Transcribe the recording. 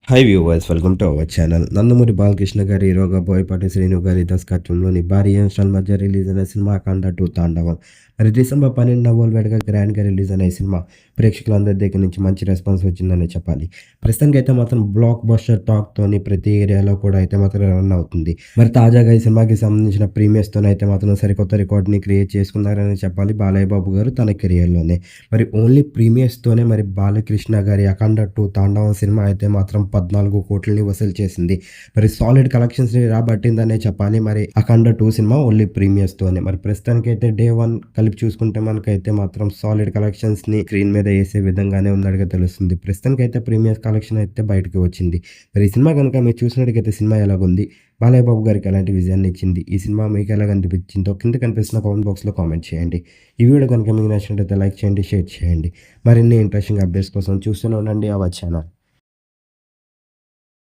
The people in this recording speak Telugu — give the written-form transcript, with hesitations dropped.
High viewers, welcome to our channel. Nandamuri Balakrishna గారి హీరోగా బోయపాటి శ్రీను గారి దర్శకత్వంలోని భారీ అంశాల మధ్య రిలీజ్ అయిన సినిమా అఖండ 2 తాండవం. మరి డిసెంబర్ 12న వరల్డ్ వైడ్గా గ్రాండ్గా రిలీజ్ అయిన ఈ సినిమా ప్రేక్షకులందరి దగ్గర నుంచి మంచి రెస్పాన్స్ వచ్చిందని చెప్పాలి. ప్రస్తుతానికి అయితే మాత్రం బ్లాక్ బస్టర్ టాక్తోని ప్రతి ఏరియాలో కూడా అయితే మాత్రం రన్ అవుతుంది. మరి తాజాగా ఈ సినిమాకి సంబంధించిన ప్రీమియర్స్తోనే అయితే మాత్రం సరికొత్త రికార్డ్ని క్రియేట్ చేసుకున్నారని చెప్పాలి బాలయ్య బాబు గారు తన కెరియర్లోనే. మరి ఓన్లీ ప్రీమియర్స్తోనే మరి బాలకృష్ణ గారి అఖండ 2 తాండవం సినిమా అయితే మాత్రం 14 కోట్లని వసూలు చేసింది. మరి సాలిడ్ కలెక్షన్స్‌ని రాబట్టిందనే చెప్పాలి. మరి అఖండ 2 సినిమా ఓన్లీ ప్రీమియర్స్‌తోనే. మరి ప్రస్తుతానికైతే డే 1 కలిపి చూసుకుంటే మనకైతే మాత్రం సాలిడ్ కలెక్షన్స్‌ని స్క్రీన్ మీద ఏసే విధంగానే ఉన్నట్టుగా తెలుస్తుంది. ప్రస్తుతానికైతే ప్రీమియర్ కలెక్షన్ అయితే బయటకి వచ్చింది. మరి ఈ సినిమా గనుక మీరు చూసినట్టుగైతే సినిమా ఎలాగుంది? బాలయ్య బాబు గారికి ఎలాంటి విజయాన్ని ఇచ్చింది? ఈ సినిమా మీకు ఎలాగ అనిపించిందో కింద కనిపిస్తున్న కామెంట్ బాక్స్‌లో కామెంట్ చేయండి. ఈ వీడియో గనుక మీకు నచ్చినట్లయితే లైక్ చేయండి, షేర్ చేయండి. మరిన్ని ఇంట్రెస్టింగ్ అప్డేట్స్ కోసం చూస్తూనే ఉండండి అవర్ ఛానల్.